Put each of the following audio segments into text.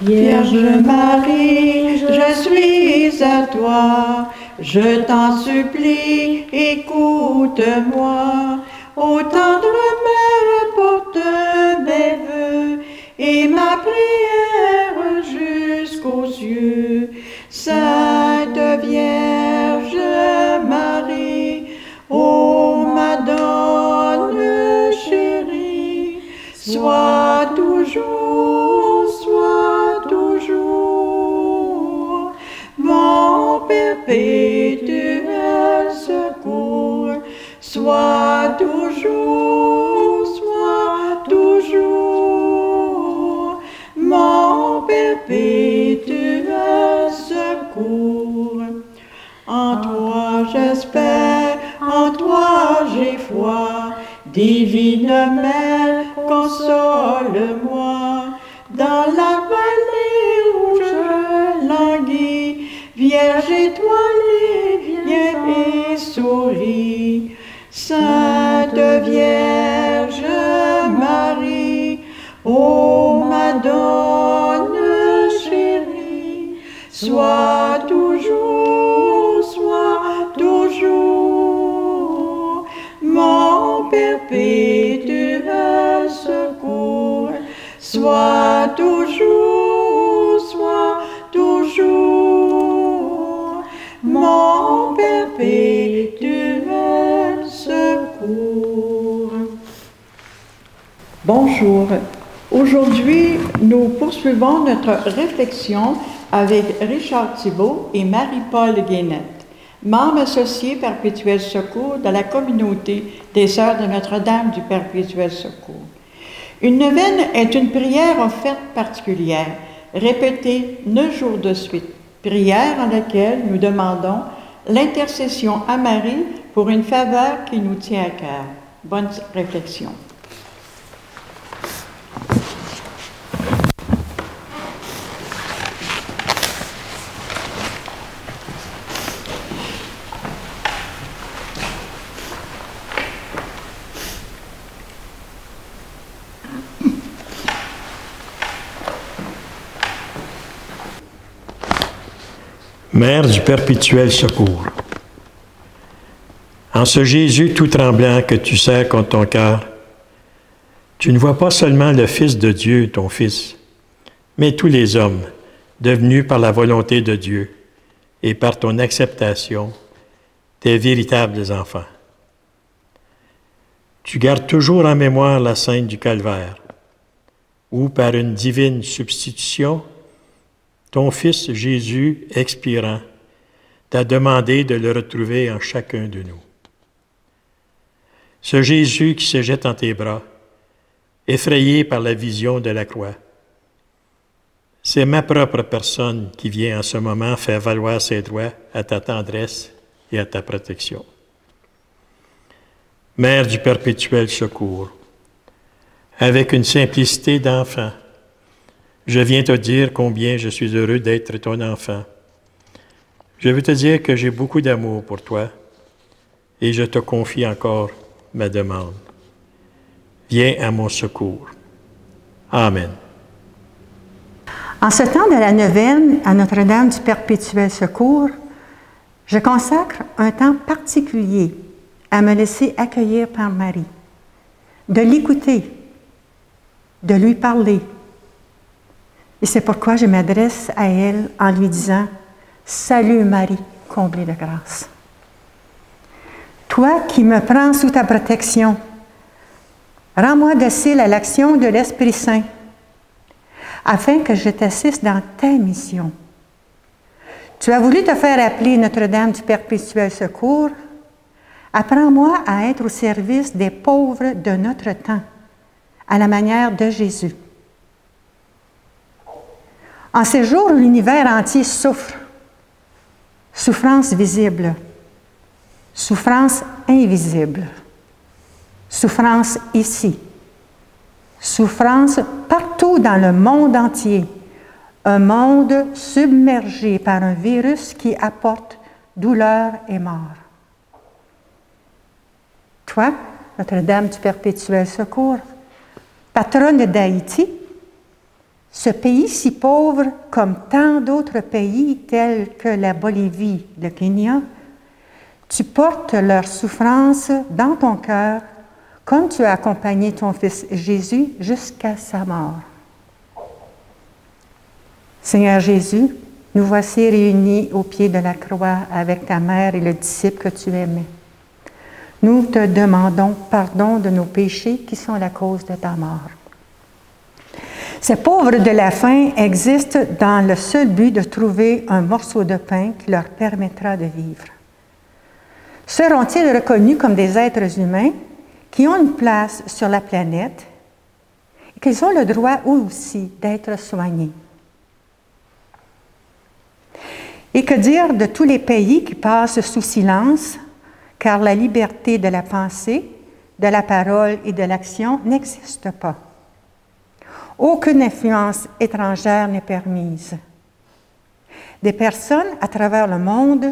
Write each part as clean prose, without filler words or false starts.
Vierge Marie, je suis à toi, je t'en supplie, écoute-moi. Ô tendre mère, porte mes vœux et ma prière jusqu'aux cieux. Sainte Vierge Marie, ô Madone chérie, sois toujours mon perpétuel secours. Sois toujours mon perpétuel secours. En toi j'espère, en toi j'ai foi, divine Mère, console-moi. Dans la vallée où je languis, Vierge étoilée, viens et souris. Sainte Vierge Marie, ô Madone chérie, sois toujours mon perpétuel secours. Sois toujours mon perpétuel secours. Bonjour. Aujourd'hui, nous poursuivons notre réflexion avec Richard Thibault et Marie-Paul Guénette, membres associés Perpétuel Secours de la communauté des Sœurs de Notre-Dame du Perpétuel Secours. Une neuvaine est une prière offerte particulière, répétée 9 jours de suite, prière en laquelle nous demandons l'intercession à Marie pour une faveur qui nous tient à cœur. Bonne réflexion. Mère du perpétuel secours, en ce Jésus tout tremblant que tu serres contre ton cœur, tu ne vois pas seulement le Fils de Dieu, ton Fils, mais tous les hommes, devenus par la volonté de Dieu et par ton acceptation, tes véritables enfants. Tu gardes toujours en mémoire la scène du Calvaire, où par une divine substitution, ton Fils Jésus, expirant, t'a demandé de le retrouver en chacun de nous. Ce Jésus qui se jette en tes bras, effrayé par la vision de la croix, c'est ma propre personne qui vient en ce moment faire valoir ses droits à ta tendresse et à ta protection. Mère du perpétuel secours, avec une simplicité d'enfant, je viens te dire combien je suis heureux d'être ton enfant. Je veux te dire que j'ai beaucoup d'amour pour toi et je te confie encore ma demande. Viens à mon secours. Amen. En ce temps de la neuvaine à Notre-Dame du Perpétuel Secours, je consacre un temps particulier à me laisser accueillir par Marie, de l'écouter, de lui parler. Et c'est pourquoi je m'adresse à elle en lui disant « Salut Marie, comblée de grâce. Toi qui me prends sous ta protection, rends-moi docile à l'action de l'Esprit Saint, afin que je t'assiste dans ta mission. Tu as voulu te faire appeler Notre-Dame du Perpétuel Secours. Apprends-moi à être au service des pauvres de notre temps, à la manière de Jésus. En ces jours où l'univers entier souffre, souffrance visible, souffrance invisible, souffrance ici, souffrance partout dans le monde entier, un monde submergé par un virus qui apporte douleur et mort. Toi, Notre-Dame du Perpétuel Secours, patronne d'Haïti, Ce pays si pauvre, comme tant d'autres pays tels que la Bolivie, le Kenya, tu portes leur souffrance dans ton cœur, comme tu as accompagné ton Fils Jésus jusqu'à sa mort. Seigneur Jésus, nous voici réunis au pied de la croix avec ta mère et le disciple que tu aimais. Nous te demandons pardon de nos péchés qui sont la cause de ta mort. Ces pauvres de la faim existent dans le seul but de trouver un morceau de pain qui leur permettra de vivre. Seront-ils reconnus comme des êtres humains qui ont une place sur la planète et qu'ils ont le droit eux aussi d'être soignés? Et que dire de tous les pays qui passent sous silence, car la liberté de la pensée, de la parole et de l'action n'existe pas. Aucune influence étrangère n'est permise. Des personnes à travers le monde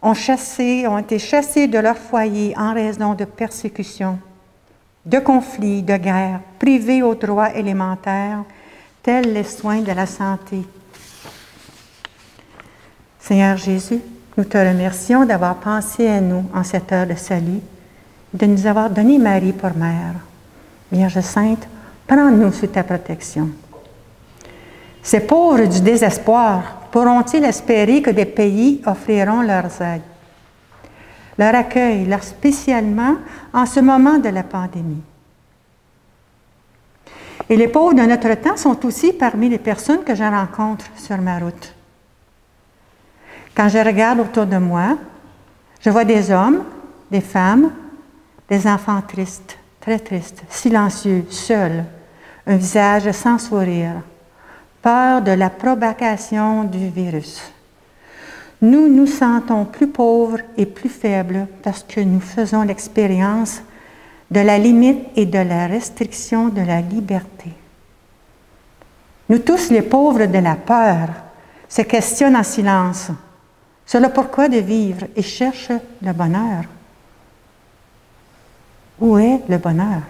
ont été chassées de leur foyer en raison de persécutions, de conflits, de guerres, privées aux droits élémentaires, tels les soins de la santé. Seigneur Jésus, nous te remercions d'avoir pensé à nous en cette heure de salut, de nous avoir donné Marie pour mère. Vierge Sainte, prends-nous sous ta protection. Ces pauvres du désespoir pourront-ils espérer que des pays offriront leurs aides, leur accueil, leur spécialement en ce moment de la pandémie? Et les pauvres de notre temps sont aussi parmi les personnes que je rencontre sur ma route. Quand je regarde autour de moi, je vois des hommes, des femmes, des enfants tristes, très tristes, silencieux, seuls, un visage sans sourire, peur de la propagation du virus. Nous nous sentons plus pauvres et plus faibles parce que nous faisons l'expérience de la limite et de la restriction de la liberté. Nous tous, les pauvres de la peur, se questionnent en silence sur le pourquoi de vivre et cherchent le bonheur. Où est le bonheur?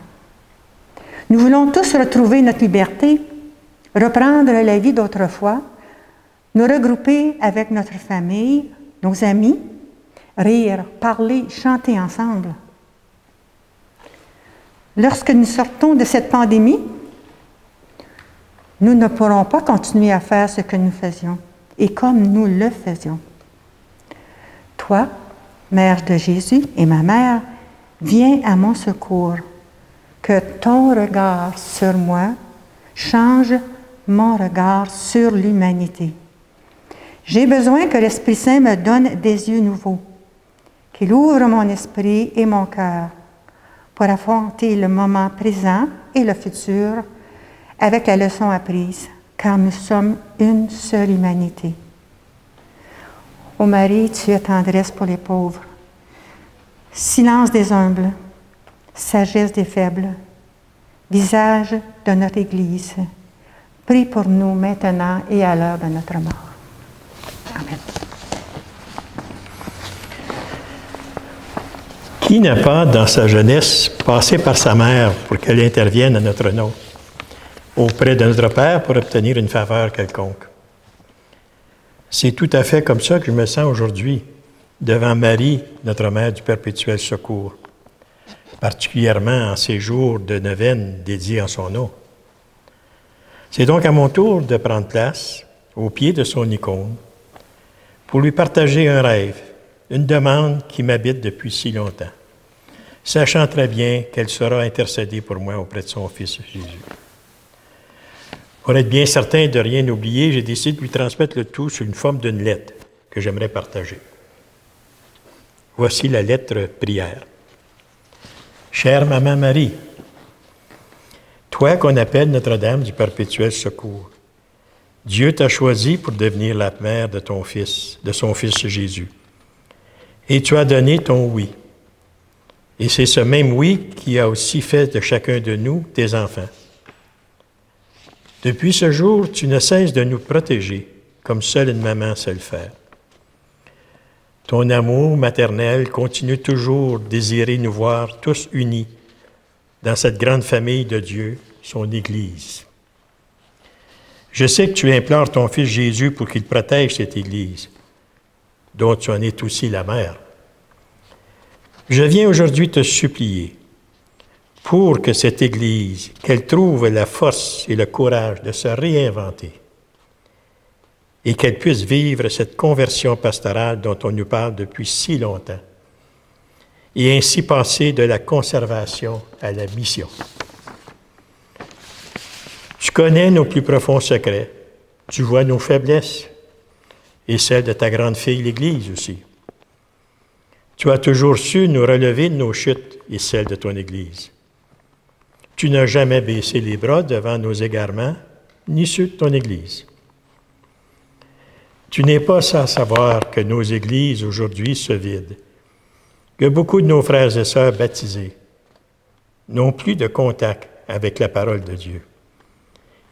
Nous voulons tous retrouver notre liberté, reprendre la vie d'autrefois, nous regrouper avec notre famille, nos amis, rire, parler, chanter ensemble. Lorsque nous sortons de cette pandémie, nous ne pourrons pas continuer à faire ce que nous faisions et comme nous le faisions. Toi, Mère de Jésus et ma mère, viens à mon secours. Que ton regard sur moi change mon regard sur l'humanité. J'ai besoin que l'Esprit Saint me donne des yeux nouveaux, qu'il ouvre mon esprit et mon cœur pour affronter le moment présent et le futur avec la leçon apprise, car nous sommes une seule humanité. Ô Marie, tu es tendresse pour les pauvres, silence des humbles, sagesse des faibles, visage de notre Église. Prie pour nous maintenant et à l'heure de notre mort. Amen. Qui n'a pas, dans sa jeunesse, passé par sa mère pour qu'elle intervienne à notre nom, auprès de notre Père pour obtenir une faveur quelconque? C'est tout à fait comme ça que je me sens aujourd'hui, devant Marie, notre Mère du Perpétuel Secours, particulièrement en ces jours de neuvaine dédiés en son nom. C'est donc à mon tour de prendre place au pied de son icône pour lui partager un rêve, une demande qui m'habite depuis si longtemps, sachant très bien qu'elle saura intercéder pour moi auprès de son Fils Jésus. Pour être bien certain de rien oublier, j'ai décidé de lui transmettre le tout sous une forme d'une lettre que j'aimerais partager. Voici la lettre prière. Chère Maman Marie, toi qu'on appelle Notre-Dame du Perpétuel Secours, Dieu t'a choisi pour devenir la mère de ton Fils, de son Fils Jésus. Et tu as donné ton oui. Et c'est ce même oui qui a aussi fait de chacun de nous tes enfants. Depuis ce jour, tu ne cesses de nous protéger, comme seule une maman sait le faire. Ton amour maternel continue toujours de désirer nous voir tous unis dans cette grande famille de Dieu, son Église. Je sais que tu implores ton Fils Jésus pour qu'il protège cette Église, dont tu en es aussi la mère. Je viens aujourd'hui te supplier pour que cette Église, qu'elle trouve la force et le courage de se réinventer et qu'elle puisse vivre cette conversion pastorale dont on nous parle depuis si longtemps et ainsi passer de la conservation à la mission. Tu connais nos plus profonds secrets, tu vois nos faiblesses et celles de ta grande fille, l'Église aussi. Tu as toujours su nous relever de nos chutes et celles de ton Église. Tu n'as jamais baissé les bras devant nos égarements, ni ceux de ton Église. Tu n'es pas sans savoir que nos églises aujourd'hui se vident, que beaucoup de nos frères et sœurs baptisés n'ont plus de contact avec la parole de Dieu.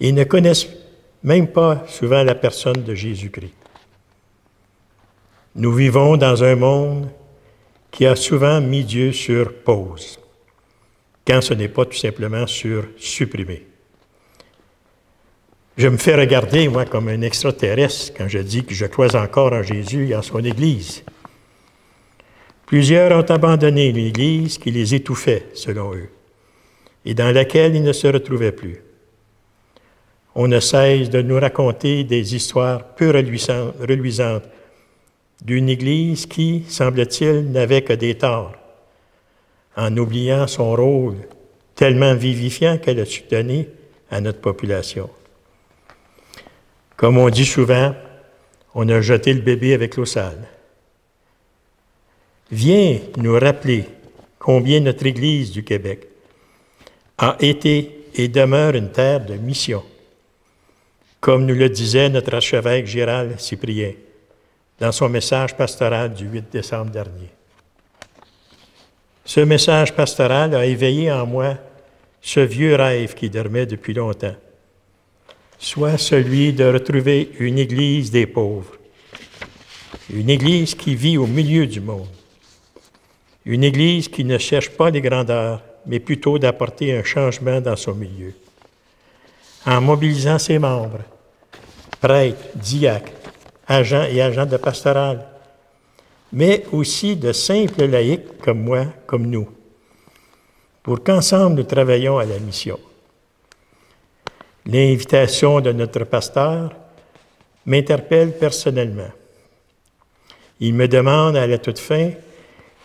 Ils ne connaissent même pas souvent la personne de Jésus-Christ. Nous vivons dans un monde qui a souvent mis Dieu sur pause, quand ce n'est pas tout simplement sur supprimer. Je me fais regarder, moi, comme un extraterrestre quand je dis que je crois encore en Jésus et en son Église. Plusieurs ont abandonné l'Église qui les étouffait, selon eux, et dans laquelle ils ne se retrouvaient plus. On ne cesse de nous raconter des histoires peu reluisantes d'une Église qui, semble-t-il, n'avait que des torts, en oubliant son rôle tellement vivifiant qu'elle a su donner à notre population. Comme on dit souvent, on a jeté le bébé avec l'eau sale. Viens nous rappeler combien notre Église du Québec a été et demeure une terre de mission, comme nous le disait notre archevêque Gérald Cyprien dans son message pastoral du 8 décembre dernier. Ce message pastoral a éveillé en moi ce vieux rêve qui dormait depuis longtemps, soit celui de retrouver une Église des pauvres, une Église qui vit au milieu du monde, une Église qui ne cherche pas les grandeurs, mais plutôt d'apporter un changement dans son milieu, en mobilisant ses membres, prêtres, diacres, agents et agents de pastoral, mais aussi de simples laïcs comme moi, comme nous, pour qu'ensemble nous travaillions à la mission. L'invitation de notre pasteur m'interpelle personnellement. Il me demande à la toute fin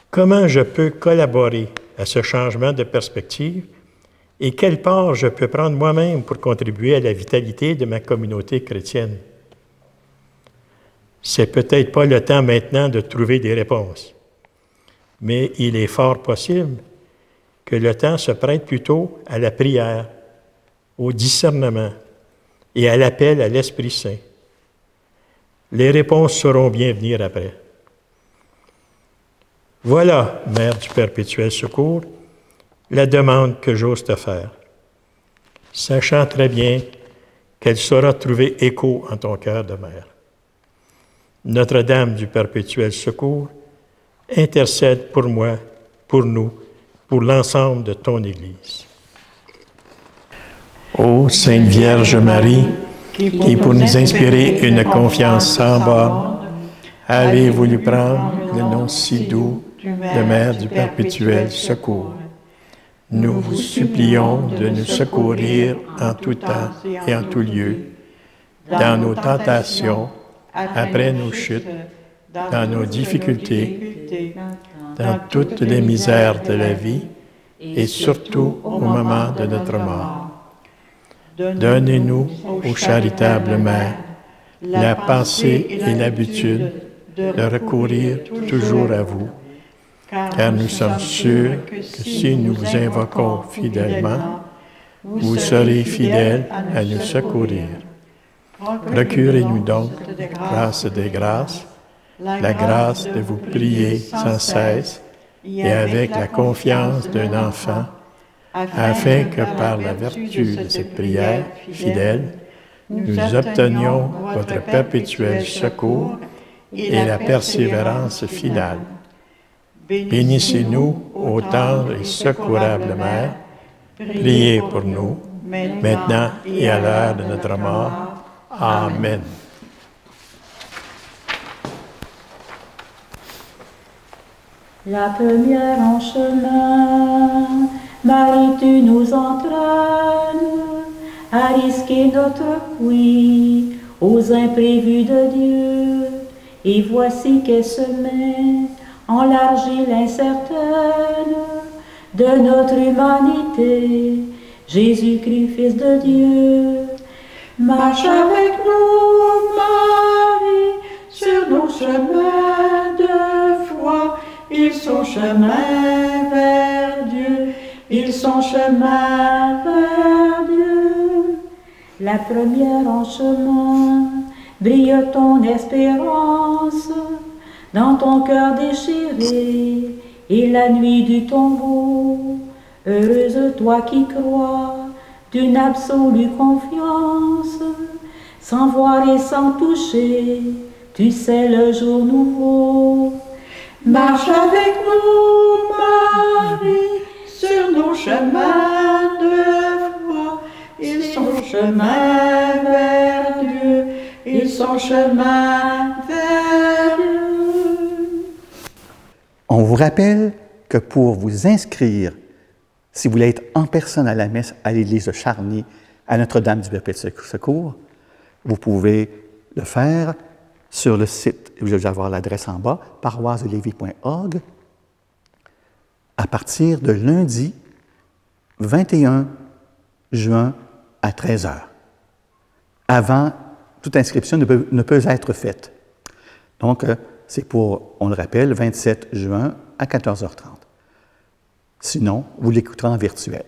comment je peux collaborer à ce changement de perspective et quelle part je peux prendre moi-même pour contribuer à la vitalité de ma communauté chrétienne. C'est peut-être pas le temps maintenant de trouver des réponses, mais il est fort possible que le temps se prête plutôt à la prière, au discernement et à l'appel à l'Esprit Saint. Les réponses sauront bien venir après. Voilà, Mère du Perpétuel Secours, la demande que j'ose te faire, sachant très bien qu'elle saura trouver écho en ton cœur de mère. Notre-Dame du Perpétuel Secours, intercède pour moi, pour nous, pour l'ensemble de ton Église. Ô Sainte Vierge Marie, qui pour nous inspirer une confiance sans borne, avez voulu prendre le nom si doux de Mère du Perpétuel Secours. Nous vous supplions de nous secourir en tout temps et en tout lieu, dans nos tentations, après nos chutes, dans nos difficultés, dans toutes les misères de la vie et surtout au moment de notre mort. Donnez-nous, ô charitable Mère, la pensée et l'habitude de recourir toujours à vous, car nous sommes sûrs que si nous vous invoquons fidèlement, vous serez fidèles à nous secourir. Procurez-nous donc, grâce des grâces, la grâce de vous prier sans cesse et avec la confiance d'un enfant, afin que par la vertu de cette prière fidèle, nous obtenions votre perpétuel secours et la persévérance finale. Bénissez-nous, ô tendre et secourable Mère, priez pour nous, maintenant et à l'heure de notre mort. Amen. La première en chemin, Marie, tu nous entraînes à risquer notre oui aux imprévus de Dieu. Et voici qu'elle se met en large l'incertaine de notre humanité, Jésus-Christ, Fils de Dieu. Marche avec nous, Marie, sur nos chemins de foi. Ils sont chemin vers Dieu, ils sont chemin vers Dieu. La première en chemin, brille ton espérance dans ton cœur déchiré et la nuit du tombeau. Heureuse toi qui crois d'une absolue confiance, sans voir et sans toucher, tu sais le jour nouveau. Marche avec nous, Marie, sur nos chemins de foi. Ils sont chemin vers Dieu, ils sont chemin vers Dieu. On vous rappelle que pour vous inscrire, si vous voulez être en personne à la messe à l'église de Charny, à Notre-Dame du Perpétuel Secours, vous pouvez le faire sur le site, vous allez avoir l'adresse en bas, paroissedelévis.org, à partir de lundi 21 juin à 13h. Avant, toute inscription ne peut être faite. Donc, c'est pour, on le rappelle, 27 juin à 14h30. Sinon, vous l'écouterez en virtuel.